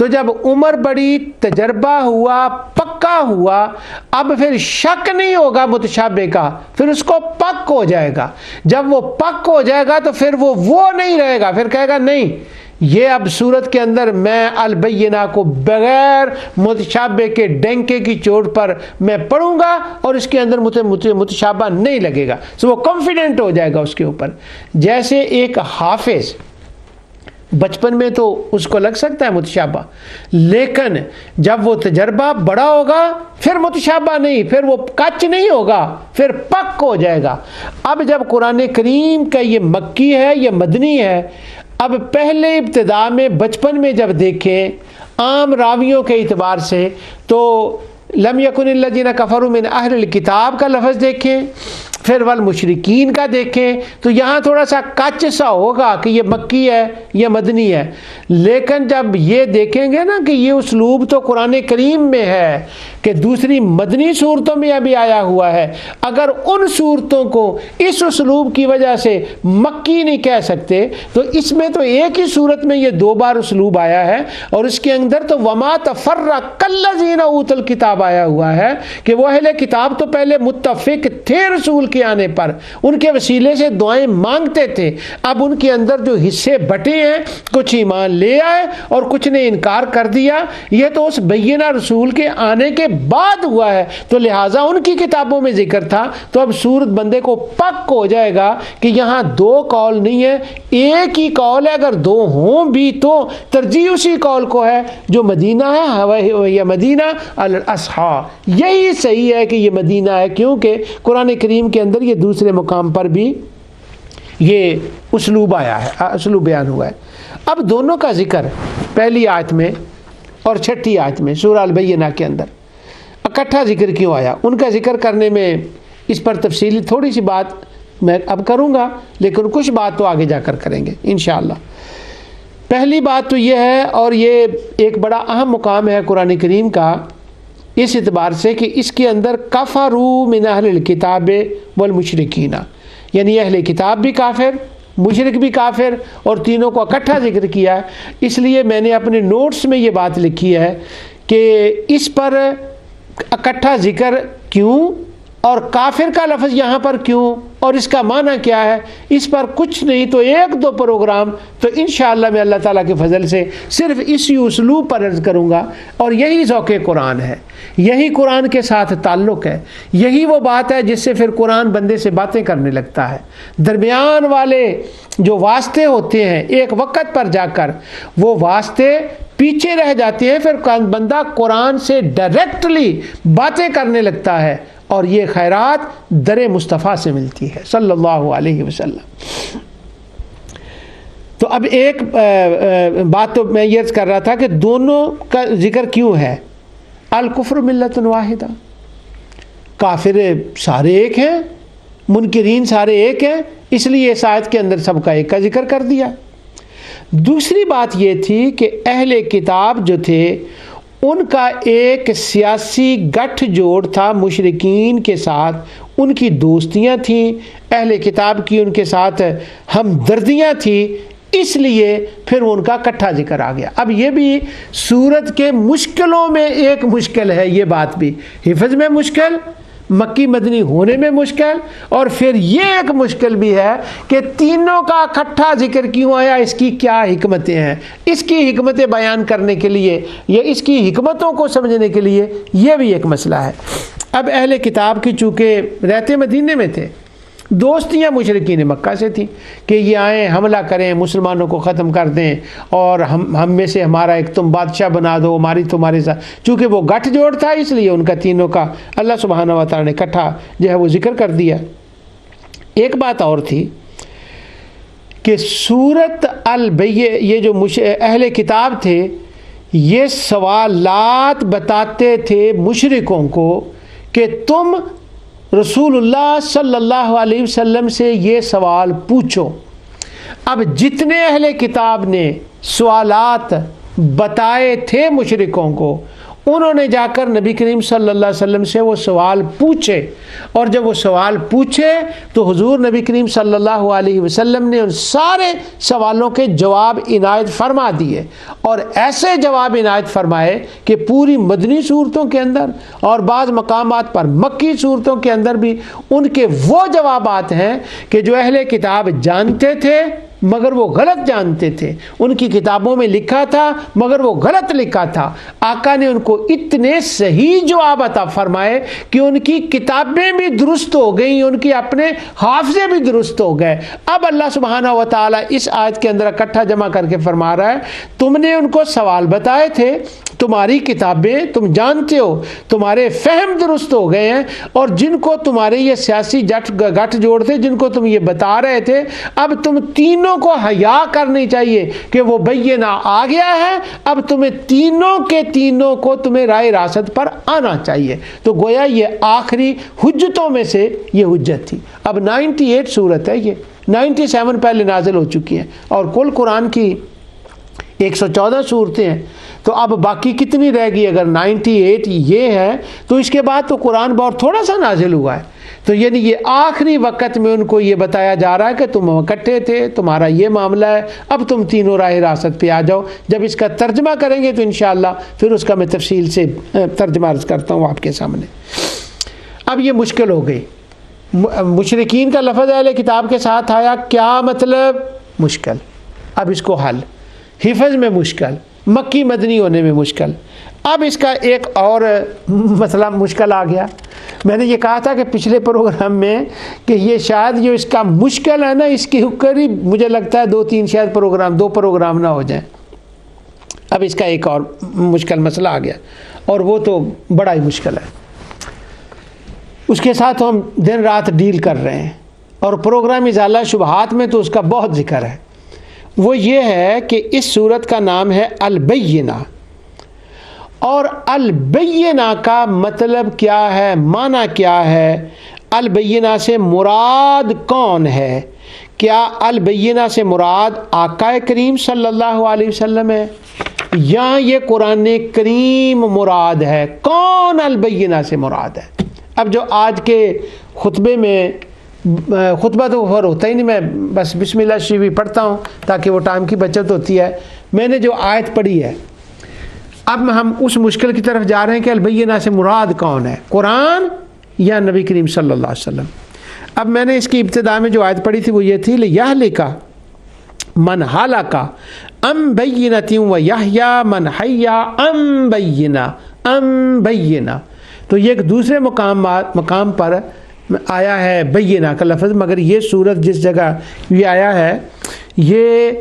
تو جب عمر بڑی، تجربہ ہوا، پکا ہوا، اب پھر شک نہیں ہوگا متشابہ کا، پھر اس کو پک ہو جائے گا۔ جب وہ پک ہو جائے گا تو پھر وہ نہیں رہے گا، پھر کہے گا نہیں یہ اب صورت کے اندر میں البینہ کو بغیر متشابہ کے ڈنکے کی چوٹ پر میں پڑھوں گا اور اس کے اندر متشابہ نہیں لگے گا، تو وہ کانفیڈنٹ ہو جائے گا اس کے اوپر۔ جیسے ایک حافظ بچپن میں تو اس کو لگ سکتا ہے متشابہ، لیکن جب وہ تجربہ بڑا ہوگا پھر متشابہ نہیں، پھر وہ کچ نہیں ہوگا، پھر پک ہو جائے گا۔ اب جب قرآن کریم کا یہ مکی ہے، یہ مدنی ہے، اب پہلے ابتدا میں بچپن میں جب دیکھیں عام راویوں کے اعتبار سے تو لم یکن الذین کفروا من اہل الکتاب کا لفظ دیکھیں، پھر والمشرکین کا دیکھیں، تو یہاں تھوڑا سا کچ سا ہوگا کہ یہ مکی ہے یہ مدنی ہے۔ لیکن جب یہ دیکھیں گے نا کہ یہ اسلوب تو قرآن کریم میں ہے کہ دوسری مدنی صورتوں میں ابھی آیا ہوا ہے، اگر ان صورتوں کو اس اسلوب کی وجہ سے مکی نہیں کہہ سکتے تو اس میں تو ایک ہی صورت میں یہ 2 بار اسلوب آیا ہے، اور اس کے اندر تو وما تفرق الذین اوتوا الکتاب آیا ہوا ہے کہ وہ اہل کتاب تو پہلے متفق تھے رسول کے آنے پر، ان کے وسیلے سے دعائیں مانگتے تھے، اب ان کے اندر جو حصے بٹے ہیں کچھ ایمان لے آئے اور کچھ نے انکار کر دیا، یہ تو اس بینہ رسول کے آنے کے بعد ہوا ہے، تو لہٰذا ان کی کتابوں میں ذکر تھا، تو اب صورت بندے کو پک ہو جائے گا کہ یہاں 2 قول نہیں ہے، ایک ہی قول ہے، اگر 2 ہوں بھی تو ترجیح اسی قول کو ہے جو مدینہ ہے، یا مدینہ الاصحاء، یہی صحیح ہے کہ یہ مدینہ ہے، کیونکہ قرآن کریم کے اندر یہ دوسرے مقام پر بھی یہ اسلوب آیا ہے، اسلوب بیان ہوا ہے۔ اب دونوں کا ذکر پہلی آیت میں اور چھٹی آیت میں سورہ البینہ کے اندر اکٹھا ذکر کیوں آیا، ان کا ذکر کرنے میں اس پر تفصیلی تھوڑی سی بات میں اب کروں گا، لیکن کچھ بات تو آگے جا کر کریں گے انشاءاللہ۔ پہلی بات تو یہ ہے، اور یہ ایک بڑا اہم مقام ہے قرآن کریم کا اس اعتبار سے کہ اس کے اندر کفروا من اہل الکتاب والمشرکین، یعنی اہل کتاب بھی کافر، مشرک بھی کافر، اور تینوں کو اکٹھا ذکر کیا ہے۔ اس لیے میں نے اپنے نوٹس میں یہ بات لکھی ہے کہ اس پر اکٹھا ذکر کیوں اور کافر کا لفظ یہاں پر کیوں اور اس کا معنی کیا ہے، اس پر کچھ نہیں تو 1-2 پروگرام تو انشاءاللہ میں اللہ تعالیٰ کے فضل سے صرف اسی اسلوب پر عرض کروں گا، اور یہی ذوق قرآن ہے، یہی قرآن کے ساتھ تعلق ہے، یہی وہ بات ہے جس سے پھر قرآن بندے سے باتیں کرنے لگتا ہے۔ درمیان والے جو واسطے ہوتے ہیں ایک وقت پر جا کر وہ واسطے پیچھے رہ جاتے ہیں، پھر بندہ قرآن سے ڈائریکٹلی باتیں کرنے لگتا ہے، اور یہ خیرات در مصطفیٰ سے ملتی ہے صلی اللہ علیہ وسلم۔ تو اب ایک بات تو میں یہ کر رہا تھا کہ دونوں کا ذکر کیوں ہے۔ الکفر ملت واحدہ، کافر سارے ایک ہیں، منکرین سارے ایک ہیں، اس لیے اس آیت کے اندر سب کا ایک کا ذکر کر دیا۔ دوسری بات یہ تھی کہ اہل کتاب جو تھے ان کا ایک سیاسی گٹھ جوڑ تھا مشرکین کے ساتھ، ان کی دوستیاں تھیں، اہل کتاب کی ان کے ساتھ ہمدردیاں تھیں، اس لیے پھر ان کا کٹھا ذکر آ گیا۔ اب یہ بھی سورت کے مشکلوں میں ایک مشکل ہے، یہ بات بھی حفظ میں مشکل، مکی مدنی ہونے میں مشکل، اور پھر یہ ایک مشکل بھی ہے کہ تینوں کا اکٹھا ذکر کیوں آیا، اس کی کیا حکمتیں ہیں، اس کی حکمتیں بیان کرنے کے لیے یا اس کی حکمتوں کو سمجھنے کے لیے یہ بھی ایک مسئلہ ہے۔ اب اہل کتاب کی چونکہ رہتے مدینے میں تھے، دوستیاں مشرکین مکہ سے تھیں کہ یہ آئیں حملہ کریں، مسلمانوں کو ختم کر دیں، اور ہم میں سے ہمارا ایک تم بادشاہ بنا دو، ہماری تمہارے ساتھ، چونکہ وہ گٹھ جوڑ تھا اس لیے ان کا تینوں کا اللہ سبحانہ و تعالیٰ نے اکٹھا جو ہے وہ ذکر کر دیا۔ ایک بات اور تھی کہ سورت یہ جو اہل کتاب تھے یہ سوالات بتاتے تھے مشرکوں کو کہ تم رسول اللہ صلی اللہ علیہ وسلم سے یہ سوال پوچھو۔ اب جتنے اہل کتاب نے سوالات بتائے تھے مشرکوں کو، انہوں نے جا کر نبی کریم صلی اللہ علیہ وسلم سے وہ سوال پوچھے، اور جب وہ سوال پوچھے تو حضور نبی کریم صلی اللہ علیہ وسلم نے ان سارے سوالوں کے جواب عنایت فرما دیے، اور ایسے جواب عنایت فرمائے کہ پوری مدنی صورتوں کے اندر اور بعض مقامات پر مکی صورتوں کے اندر بھی ان کے وہ جوابات ہیں کہ جو اہل کتاب جانتے تھے مگر وہ غلط جانتے تھے، ان کی کتابوں میں لکھا تھا مگر وہ غلط لکھا تھا۔ آقا نے ان کو اتنے صحیح جواب عطا فرمائے کہ ان کی کتابیں بھی درست ہو گئیں، ان کی اپنے حافظے بھی درست ہو گئے۔ اب اللہ سبحانہ و تعالیٰ اس آیت کے اندر اکٹھا جمع کر کے فرما رہا ہے، تم نے ان کو سوال بتائے تھے، تمہاری کتابیں تم جانتے ہو، تمہارے فہم درست ہو گئے ہیں، اور جن کو تمہارے یہ سیاسی گٹھ جوڑ تھے، جن کو تم یہ بتا رہے تھے، اب تم تینوں کو حیا کرنی چاہیے کہ وہ بینہ آ گیا ہے، اب تمہیں تینوں کے تینوں کو تمہیں رائے راست پر آنا چاہیے۔ تو گویا یہ آخری حجتوں میں سے یہ حجت تھی۔ اب 98 سورت ہے، یہ 97 پہلے نازل ہو چکی ہیں، اور کل قرآن کی 114 صورتیں ہیں، تو اب باقی کتنی رہ گئی؟ اگر 98 یہ ہے تو اس کے بعد تو قرآن بہت تھوڑا سا نازل ہوا ہے۔ تو یعنی یہ آخری وقت میں ان کو یہ بتایا جا رہا ہے کہ تم اکٹھے تھے، تمہارا یہ معاملہ ہے، اب تم تینوں راہ راست پہ آ جاؤ۔ جب اس کا ترجمہ کریں گے تو انشاءاللہ پھر اس کا میں تفصیل سے ترجمہ عرض کرتا ہوں آپ کے سامنے۔ اب یہ مشکل ہو گئی، مشرکین کا لفظ اہل کتاب کے ساتھ آیا، کیا مطلب؟ مشکل۔ اب اس کو حل، حفظ میں مشکل، مکی مدنی ہونے میں مشکل۔ اب اس کا ایک اور مسئلہ مشکل آ گیا۔ میں نے یہ کہا تھا کہ پچھلے پروگرام میں کہ یہ شاید جو اس کا مشکل ہے نا، اس کے قریب مجھے لگتا ہے 2-3 شاید دو پروگرام نہ ہو جائیں۔ اب اس کا ایک اور مشکل مسئلہ آ گیا، اور وہ تو بڑا ہی مشکل ہے، اس کے ساتھ ہم دن رات ڈیل کر رہے ہیں، اور پروگرام ازالہ شبہات میں تو اس کا بہت ذکر ہے۔ وہ یہ ہے کہ اس سورت کا نام ہے البینہ، اور البینہ کا مطلب کیا ہے، معنی کیا ہے؟ البینہ سے مراد کون ہے؟ کیا البینہ سے مراد آقا کریم صلی اللہ علیہ وسلم ہے، یا یہ قرآن کریم مراد ہے؟ کون البینہ سے مراد ہے؟ اب جو آج کے خطبے میں، خطبہ تو اور ہوتا ہی نہیں، میں بس بسم اللہ شریف ہی پڑھتا ہوں تاکہ وہ ٹائم کی بچت ہوتی ہے۔ میں نے جو آیت پڑھی ہے، اب ہم اس مشکل کی طرف جا رہے ہیں کہ البینہ سے مراد کون ہے، قرآن یا نبی کریم صلی اللہ علیہ وسلم؟ اب میں نے اس کی ابتدا میں جو آیت پڑھی تھی وہ یہ تھی، لِیَہْلِکَ مَنْ ہَلَکَ عَنْ بَیِّنَةٍ وَیَحْیَىٰ مَنْ حَیَّىٰ عَنْ بَیِّنَةٍ۔ تو یہ ایک دوسرے مقام پر آیا ہے بینہ کا لفظ، مگر یہ سورت جس جگہ یہ آیا ہے، یہ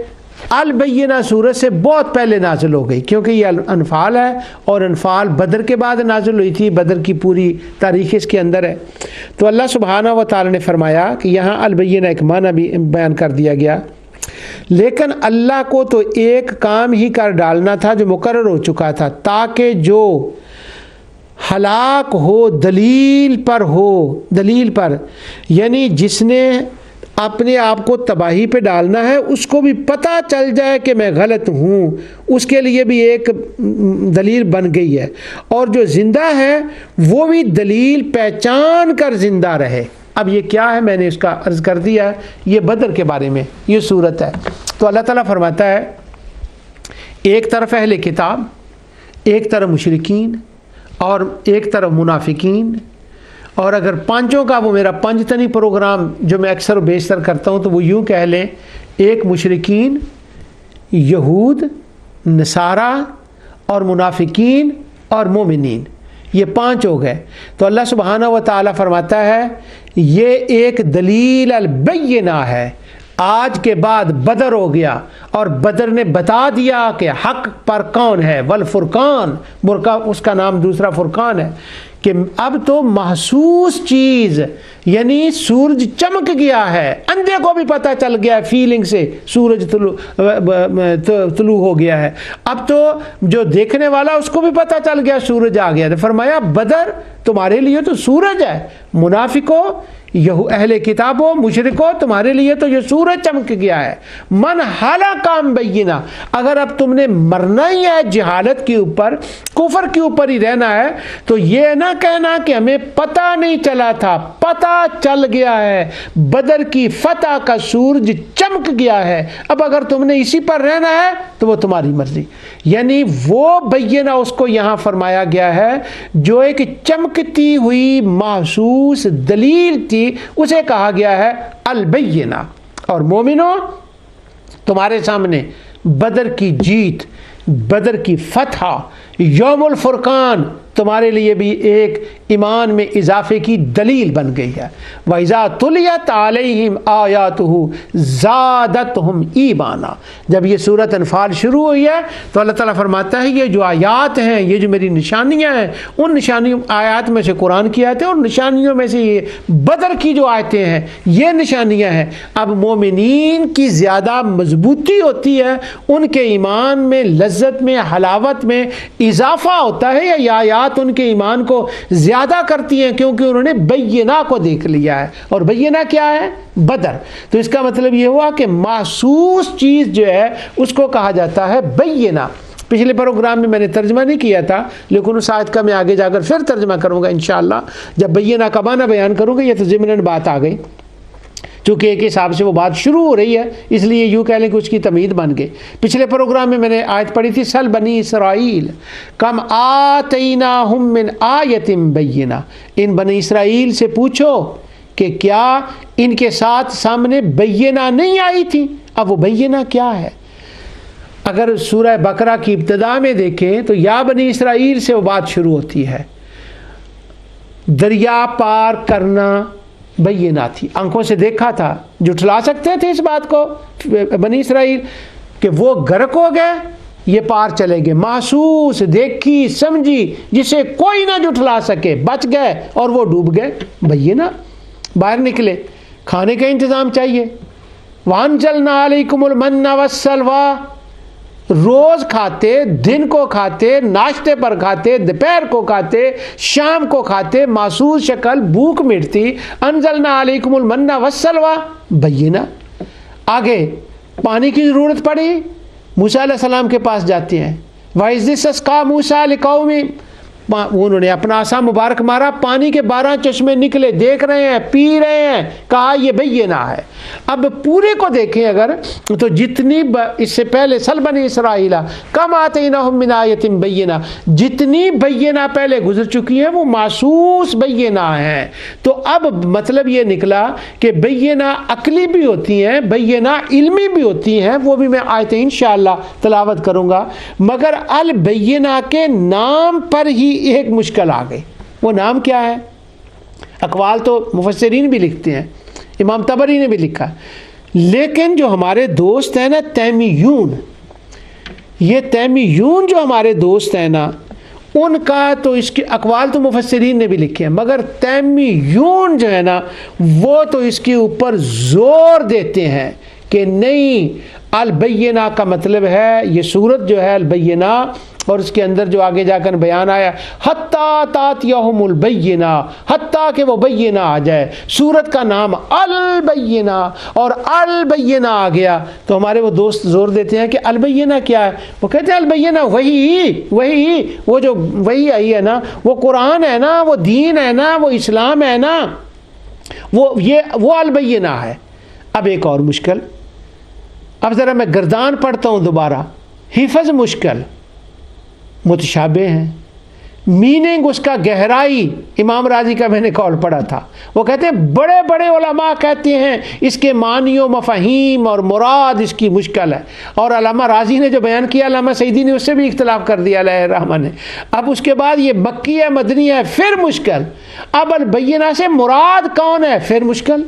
البینہ سورت سے بہت پہلے نازل ہو گئی، کیونکہ یہ انفال ہے، اور انفال بدر کے بعد نازل ہوئی تھی، بدر کی پوری تاریخ اس کے اندر ہے۔ تو اللہ سبحانہ و تعالی نے فرمایا کہ یہاں البینہ ایک معنی بھی بیان کر دیا گیا، لیکن اللہ کو تو ایک کام ہی کر ڈالنا تھا جو مقرر ہو چکا تھا، تاکہ جو ہلاک ہو دلیل پر ہو، دلیل پر، یعنی جس نے اپنے آپ کو تباہی پہ ڈالنا ہے اس کو بھی پتہ چل جائے کہ میں غلط ہوں، اس کے لیے بھی ایک دلیل بن گئی ہے، اور جو زندہ ہے وہ بھی دلیل پہچان کر زندہ رہے۔ اب یہ کیا ہے، میں نے اس کا عرض کر دیا ہے، یہ بدر کے بارے میں یہ صورت ہے۔ تو اللہ تعالیٰ فرماتا ہے، ایک طرف اہل کتاب، ایک طرف مشرکین، اور ایک طرف منافقین، اور اگر پانچوں کا وہ میرا پنجتنی پروگرام جو میں اکثر و بیشتر کرتا ہوں تو وہ یوں کہہ لیں، ایک مشرکین، یہود، نصارہ اور منافقین اور مومنین، یہ 5 ہو گئے۔ تو اللہ سبحانہ و تعالیٰ فرماتا ہے یہ ایک دلیل البینہ ہے۔ آج کے بعد بدر ہو گیا، اور بدر نے بتا دیا کہ حق پر کون ہے، والفرقان، اس کا نام دوسرا فرقان ہے، کہ اب تو محسوس چیز یعنی سورج چمک گیا ہے، اندھے کو بھی پتہ چل گیا ہے فیلنگ سے سورج طلوع ہو گیا ہے، اب تو جو دیکھنے والا اس کو بھی پتہ چل گیا سورج آ گیا ہے۔ فرمایا بدر تمہارے لیے تو سورج ہے، منافقوں اہل کتابوں مشرکوں تمہارے لیے تو یہ سورج چمک گیا ہے۔ من ہلاکم بینہ، اگر اب تم نے مرنا ہی ہے جہالت کے اوپر، کفر کے اوپر ہی رہنا ہے، تو یہ نہ کہنا کہ ہمیں پتہ نہیں چلا تھا، پتہ چل گیا ہے، بدر کی فتح کا سورج چمک گیا ہے، اب اگر تم نے اسی پر رہنا ہے تو وہ تمہاری مرضی۔ یعنی وہ بینہ اس کو یہاں فرمایا گیا ہے جو ایک چمکتی ہوئی محسوس دلیل تھی، اسے کہا گیا ہے البینہ۔ اور مومنوں تمہارے سامنے بدر کی جیت، بدر کی فتح، یوم الفرقان تمہارے لیے بھی ایک ایمان میں اضافے کی دلیل بن گئی ہے۔ وَإِذَا تُلِيَتْ عَلَيْهِمْ آيَاتُهُ زَادَتْهُمْ ایمانا، جب یہ سورۃ انفال شروع ہوئی ہے تو اللہ تعالیٰ فرماتا ہے یہ جو آیات ہیں، یہ جو میری نشانیاں ہیں، ان نشانیوں آیات میں سے قرآن کی آیتیں، اور نشانیوں میں سے یہ بدر کی جو آیتیں ہیں یہ نشانیاں ہیں۔ اب مومنین کی زیادہ مضبوطی ہوتی ہے، ان کے ایمان میں لذت میں حلاوت میں اضافہ ہوتا ہے، یہ آیات ان کے ایمان کو زیادہ کرتی ہیں کیونکہ انہوں نے بینہ کو دیکھ لیا ہے، اور بینہ کیا ہے؟ بدر۔ تو اس کا مطلب یہ ہوا کہ محسوس چیز جو ہے اس کو کہا جاتا ہے بینہ۔ پچھلے پروگرام میں نے ترجمہ نہیں کیا تھا، لیکن اس آیت کا میں آگے جا کر پھر ترجمہ کروں گا انشاءاللہ، جب بینہ کا معنی بیان کروں گا۔ یہ تو ضمناً بات آ گئی، چونکہ ایک حساب سے وہ بات شروع ہو رہی ہے، اس لیے یوں کہہ لیں کہ اس کی تمہید بن گئی۔ پچھلے پروگرام میں نے آیت پڑھی تھی سل بنی اسرائیل کم آتیناہم من آیت بینہ، ان بنی اسرائیل سے پوچھو کہ کیا ان کے ساتھ سامنے بینہ نہیں آئی تھی؟ اب وہ بینہ کیا ہے؟ اگر سورہ بقرہ کی ابتدا میں دیکھیں تو یا بنی اسرائیل سے وہ بات شروع ہوتی ہے، دریا پار کرنا بینہ تھی، آنکھوں سے دیکھا تھا، جھٹلا سکتے تھے اس بات کو بنی اسرائیل کہ وہ غرق ہو گئے، یہ پار چلے گئے، محسوس دیکھی سمجھی جسے کوئی نہ جھٹلا سکے، بچ گئے اور وہ ڈوب گئے، بینہ۔ باہر نکلے، کھانے کا انتظام چاہیے، وَأَنزَلْنَا عَلَيْكُمُ الْمَنَّ وَالسَّلْوَىٰ، روز کھاتے، دن کو کھاتے، ناشتے پر کھاتے، دوپہر کو کھاتے، شام کو کھاتے، محسوس شکل بھوک مٹتی۔ انزلنا علیکم المن والسلویٰ بینہ۔ آگے پانی کی ضرورت پڑی، موسیٰ علیہ السلام کے پاس جاتے ہیں، وَإِذِ اسْتَسْقَىٰ مُوسَىٰ لِقَوْمِهِ، انہوں نے اپنا عصا مبارک مارا، پانی کے 12 چشمے نکلے، دیکھ رہے ہیں، پی رہے ہیں، کہا یہ بینہ ہے۔ اب پورے کو دیکھیں اگر تو جتنی اس سے پہلے سل بنی اسرائیل کم آتیناہم من آیت بینہ، جتنی بینہ پہلے گزر چکی ہیں وہ محسوس بینہ ہیں۔ تو اب مطلب یہ نکلا کہ بینہ عقلی بھی ہوتی ہیں، بینہ علمی بھی ہوتی ہیں، وہ بھی میں آیتیں انشاءاللہ تلاوت کروں گا، مگر البینہ کے نام پر ہی ایک مشکل آ گئی۔ وہ نام کیا ہے؟ اقوال تو مفسرین بھی لکھتے ہیں، امام طبری نے بھی لکھا، لیکن جو ہمارے دوست ہیں نا تیمیون، یہ تیمیون جو ہمارے دوست ہیں نا، ان کا تو اس کے اقوال تو مفسرین نے بھی لکھے ہیں، مگر تیمیون جو ہے نا وہ تو اس کے اوپر زور دیتے ہیں کہ نہیں، البینہ کا مطلب ہے یہ سورت جو ہے البینہ، اور اس کے اندر جو آگے جا کر بیان آیا حتیٰ تاتیہم البینہ، حتیٰ کہ وہ بینہ آ جائے، سورت کا نام البینہ، اور البینہ آ گیا تو ہمارے وہ دوست زور دیتے ہیں کہ البینہ کیا ہے؟ وہ کہتے ہیں البینہ وہی وہ جو وہی آئی ہے نا، وہ قرآن ہے نا، وہ دین ہے نا، وہ اسلام ہے نا، وہ البینہ ہے۔ اب ایک اور مشکل، اب ذرا میں گردان پڑھتا ہوں دوبارہ، حفظ مشکل، متشابہ ہیں، میننگ اس کا گہرائی، امام راضی کا میں نے قول پڑھا تھا، وہ کہتے ہیں بڑے بڑے علماء کہتے ہیں اس کے معنی و مفاہیم اور مراد اس کی مشکل ہے، اور علامہ راضی نے جو بیان کیا، علامہ سعیدی نے اس سے بھی اختلاف کر دیا علیہ الرحمہ نے۔ اب اس کے بعد یہ مکی ہے مدنی ہے، پھر مشکل، اب البینہ سے مراد کون ہے، پھر مشکل۔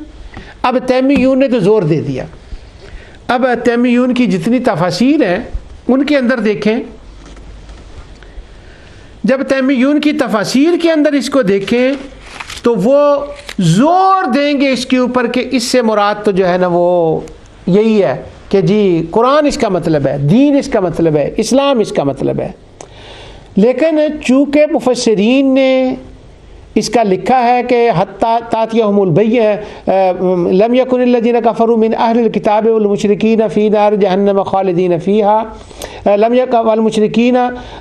اب تیمیون نے تو زور دے دیا۔ اب تیمیون کی جتنی تفاسیر ہیں ان کے اندر دیکھیں جب تیمیون کی تفاسیر کے اندر اس کو دیکھیں تو وہ زور دیں گے اس کے اوپر کہ اس سے مراد تو جو ہے نا وہ یہی ہے کہ جی قرآن اس کا مطلب ہے، دین اس کا مطلب ہے، اسلام اس کا مطلب ہے. لیکن چونکہ مفسرین نے اس کا لکھا ہے کہ حتیٰ تاتیہم البینہ لم یکن الذین کفروا من اہل الکتاب والمشرکین فی نار جہنم خالدین فیہا لم یکن والمشرکین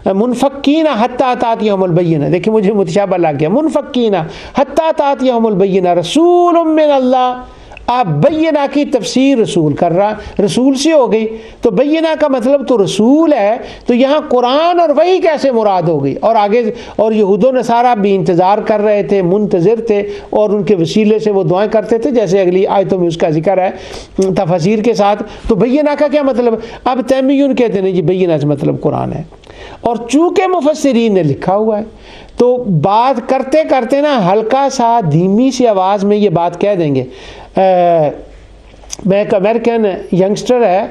منفکین حتیٰ تاتیہم البینہ. دیکھیں مجھے متشابہ لگ گیا، منفکین حتیٰ تاتیہم البینہ رسول من اللہ. آپ بینہ کی تفسیر رسول کر رہا، رسول سے ہو گئی تو بینہ کا مطلب تو رسول ہے، تو یہاں قرآن اور وحی کیسے مراد ہو گئی؟ اور آگے اور یہود و نصارہ بھی انتظار کر رہے تھے، منتظر تھے، اور ان کے وسیلے سے وہ دعائیں کرتے تھے جیسے اگلی آیتوں میں اس کا ذکر ہے تفاسیر کے ساتھ. تو بینہ کا کیا مطلب؟ اب تیمیون کہتے ہیں جی بینہ سے مطلب قرآن ہے. اور چونکہ مفسرین نے لکھا ہوا ہے تو بات کرتے کرتے نا ہلکا سا دھیمی سی آواز میں یہ بات کہہ دیں گے. میں ایک امریکن ینگسٹر ہے،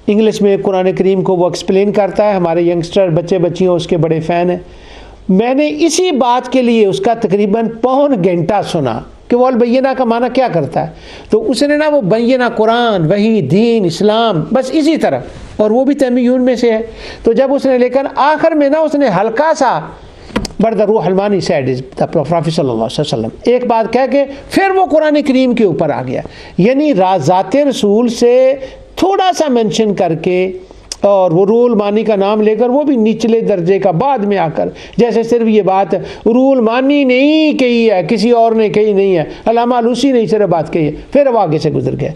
انگلش میں قرآن کریم کو وہ ایکسپلین کرتا ہے، ہمارے ینگسٹر بچے بچیوں اس کے بڑے فین ہیں. میں نے اسی بات کے لیے اس کا تقریباً پون گھنٹہ سنا کہ وہ البینہ کا معنی کیا کرتا ہے. تو اس نے نا وہ بینہ قرآن وحی دین اسلام بس اسی طرح، اور وہ بھی تیمیون میں سے ہے. تو جب اس نے لیکن آخر میں نا اس نے ہلکا سا بٹ دا روح المانی سیڈ از دا پروفیٹ صلی اللہ علیہ وسلم ایک بات کہہ کے پھر وہ قرآن کریم کے اوپر آ گیا. یعنی ذات رسول سے تھوڑا سا منشن کر کے اور وہ روح المانی کا نام لے کر وہ بھی نچلے درجے کا بعد میں آ کر، جیسے صرف یہ بات روح المانی نہیں کہی ہے، کسی اور نے کہی نہیں ہے، علامہ علوسی نے صرف بات کہی ہے، پھر وہ آگے سے گزر گئے.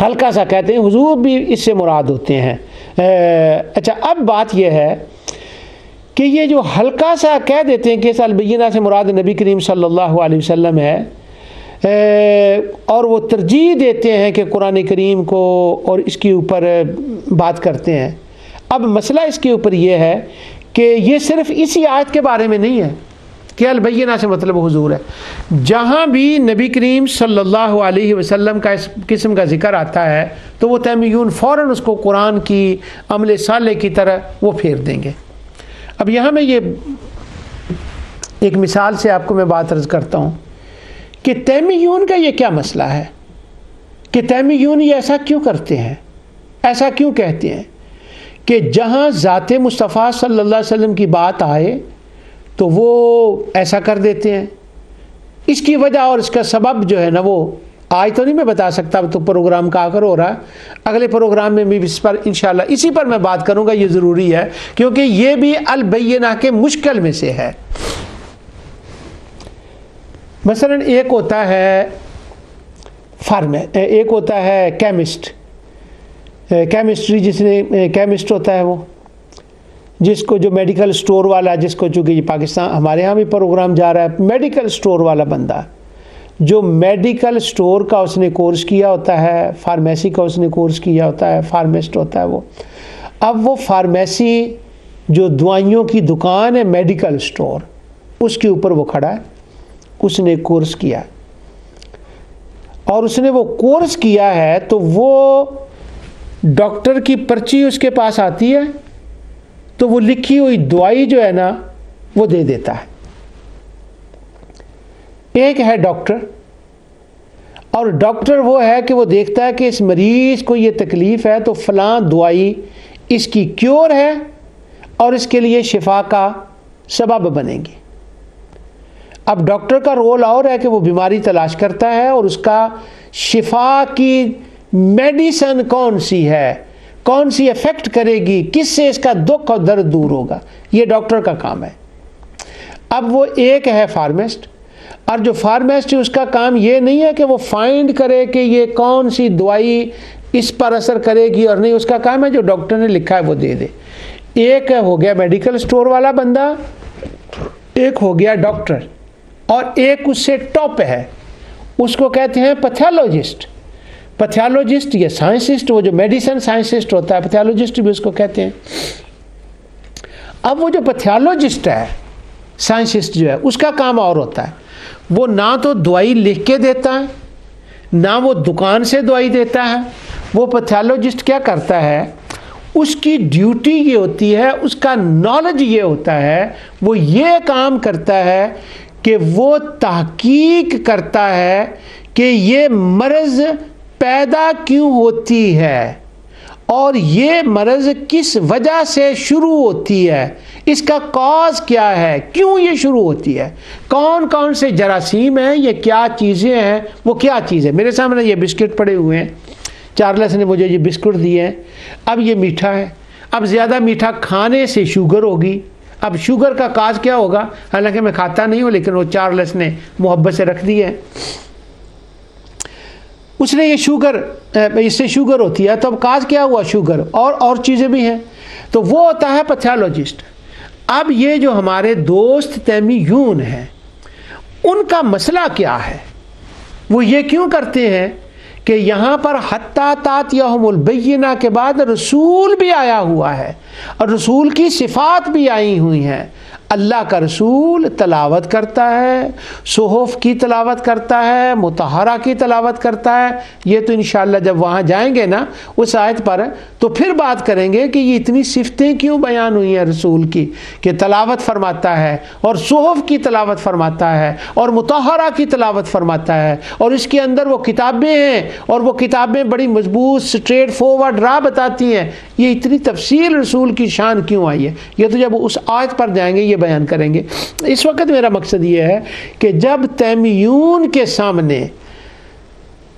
ہلکا سا کہتے ہیں، حضور بھی اس سے مراد ہوتے ہیں. اچھا اب بات یہ ہے کہ یہ جو ہلکا سا کہہ دیتے ہیں کہ اس البینہ سے مراد نبی کریم صلی اللہ علیہ وسلم ہے، اور وہ ترجیح دیتے ہیں کہ قرآن کریم کو اور اس کے اوپر بات کرتے ہیں. اب مسئلہ اس کے اوپر یہ ہے کہ یہ صرف اسی آیت کے بارے میں نہیں ہے کہ البینہ سے مطلب حضور ہے. جہاں بھی نبی کریم صلی اللہ علیہ وسلم کا اس قسم کا ذکر آتا ہے تو وہ تیمیون فوراً اس کو قرآن کی عمل صالح کی طرح وہ پھیر دیں گے. اب یہاں میں یہ ایک مثال سے آپ کو میں بات عرض کرتا ہوں کہ تیمیون کا یہ کیا مسئلہ ہے کہ تیمیون یہ ایسا کیوں کرتے ہیں، ایسا کیوں کہتے ہیں کہ جہاں ذات مصطفیٰ صلی اللہ علیہ وسلم کی بات آئے تو وہ ایسا کر دیتے ہیں. اس کی وجہ اور اس کا سبب جو ہے نا وہ آج تو نہیں میں بتا سکتا، تو پروگرام کا آخر ہو رہا ہے، اگلے پروگرام میں بھی اس پر انشاءاللہ اسی پر میں بات کروں گا. یہ ضروری ہے کیونکہ یہ بھی البینہ کے مشکل میں سے ہے. مثلا ایک ہوتا ہے ایک ہوتا ہے کیمسٹ، کیمسٹری جس نے کیمسٹ ہوتا ہے وہ جس کو جو میڈیکل سٹور والا، جس کو چونکہ یہ پاکستان ہمارے ہاں بھی پروگرام جا رہا ہے، میڈیکل سٹور والا بندہ جو میڈیکل سٹور کا اس نے کورس کیا ہوتا ہے، فارمیسی کا اس نے کورس کیا ہوتا ہے، فارمسٹ ہوتا ہے وہ. اب وہ فارمیسی جو دوائیوں کی دکان ہے میڈیکل سٹور، اس کے اوپر وہ کھڑا ہے، اس نے کورس کیا اور اس نے وہ کورس کیا ہے تو وہ ڈاکٹر کی پرچی اس کے پاس آتی ہے تو وہ لکھی ہوئی دوائی جو ہے نا وہ دے دیتا ہے. ایک ہے ڈاکٹر، اور ڈاکٹر وہ ہے کہ وہ دیکھتا ہے کہ اس مریض کو یہ تکلیف ہے تو فلاں دوائی اس کی کیور ہے اور اس کے لیے شفا کا سبب بنے گی. اب ڈاکٹر کا رول اور ہے کہ وہ بیماری تلاش کرتا ہے اور اس کا شفا کی میڈیسن کون سی ہے، کون سی افیکٹ کرے گی، کس سے اس کا دکھ اور درد دور ہوگا، یہ ڈاکٹر کا کام ہے. اب وہ ایک ہے فارمسٹ، اور جو فارمسٹ ہے اس کا کام یہ نہیں ہے کہ وہ فائنڈ کرے کہ یہ کون سی دوائی اس پر اثر کرے گی اور نہیں، اس کا کام ہے جو ڈاکٹر نے لکھا ہے وہ دے دے. ایک ہو گیا میڈیکل سٹور والا بندہ، ایک ہو گیا ڈاکٹر، اور ایک اس سے ٹاپ ہے، اس کو کہتے ہیں پیتھولوجسٹ. پیتھولوجسٹ یا سائنسسٹ، وہ جو میڈیسن سائنسسٹ ہوتا ہے پیتھولوجسٹ بھی اس کو کہتے ہیں. اب وہ جو پیتھولوجسٹ ہے، سائنسسٹ جو ہے، اس کا کام اور ہوتا ہے. وہ نہ تو دوائی لکھ کے دیتا ہے، نہ وہ دکان سے دوائی دیتا ہے. وہ پیتھولوجسٹ کیا کرتا ہے، اس کی ڈیوٹی یہ ہوتی ہے، اس کا نالج یہ ہوتا ہے، وہ یہ کام کرتا ہے کہ وہ تحقیق کرتا ہے کہ یہ مرض پیدا کیوں ہوتی ہے اور یہ مرض کس وجہ سے شروع ہوتی ہے، اس کا کاز کیا ہے، کیوں یہ شروع ہوتی ہے، کون کون سے جراثیم ہیں، یہ کیا چیزیں ہیں، وہ کیا چیز ہے۔ میرے سامنے یہ بسکٹ پڑے ہوئے ہیں، چارلس نے مجھے یہ بسکٹ دیے ہیں، اب یہ میٹھا ہے، اب زیادہ میٹھا کھانے سے شوگر ہوگی، اب شوگر کا کاز کیا ہوگا، حالانکہ میں کھاتا نہیں ہوں لیکن وہ چارلس نے محبت سے رکھ دی ہے، اس نے یہ شوگر، اس سے شوگر ہوتی ہے، تو اب کاز کیا ہوا، شوگر، اور چیزیں بھی ہیں، تو وہ ہوتا ہے پیتھولوجسٹ۔ اب یہ جو ہمارے دوست تیمیون ہیں، ان کا مسئلہ کیا ہے، وہ یہ کیوں کرتے ہیں کہ یہاں پر حتیٰ تاتیہم البینہ کے بعد رسول بھی آیا ہوا ہے، اور رسول کی صفات بھی آئی ہوئی ہیں۔ اللہ کا رسول تلاوت کرتا ہے، صحف کی تلاوت کرتا ہے، مطہرہ کی تلاوت کرتا ہے۔ یہ تو انشاءاللہ جب وہاں جائیں گے نا اس آیت پر تو پھر بات کریں گے کہ یہ اتنی صفتیں کیوں بیان ہوئی ہیں رسول کی، کہ تلاوت فرماتا ہے اور صحف کی تلاوت فرماتا ہے اور مطہرہ کی تلاوت فرماتا ہے، اور اس کے اندر وہ کتابیں ہیں اور وہ کتابیں بڑی مضبوط سٹریٹ فارورڈ راہ بتاتی ہیں۔ یہ اتنی تفصیل رسول کی شان کیوں آئی ہے، یہ تو جب اس آیت پر جائیں گے یہ بیان کریں گے۔ اس وقت میرا مقصد یہ ہے کہ جب تیمیون کے سامنے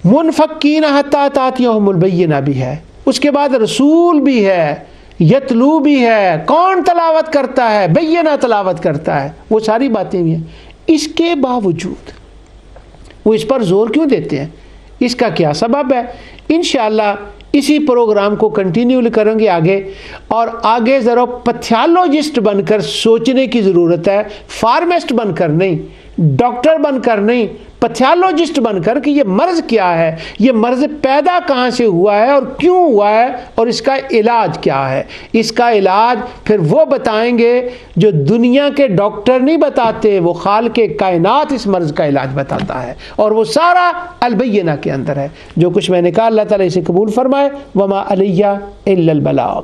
منفقین حتی تاتیہم البینہ بھی ہے، اس کے بعد رسول بھی ہے، یتلو بھی ہے، کون تلاوت کرتا ہے، بینہ تلاوت کرتا ہے، وہ ساری باتیں بھی ہیں، اس کے باوجود وہ اس پر زور کیوں دیتے ہیں، اس کا کیا سبب ہے؟ انشاءاللہ اسی پروگرام کو کنٹینیو کریں گے آگے، اور آگے ذرا پیتھولوجسٹ بن کر سوچنے کی ضرورت ہے، فارمسٹ بن کر نہیں، ڈاکٹر بن کر نہیں، پیتھولوجسٹ بن کر کہ یہ مرض کیا ہے، یہ مرض پیدا کہاں سے ہوا ہے اور کیوں ہوا ہے، اور اس کا علاج کیا ہے۔ اس کا علاج پھر وہ بتائیں گے جو دنیا کے ڈاکٹر نہیں بتاتے، وہ خالق کائنات اس مرض کا علاج بتاتا ہے، اور وہ سارا البینہ کے اندر ہے۔ جو کچھ میں نے کہا اللہ تعالیٰ اسے قبول فرمائے، وما علیہ الا البلاغ۔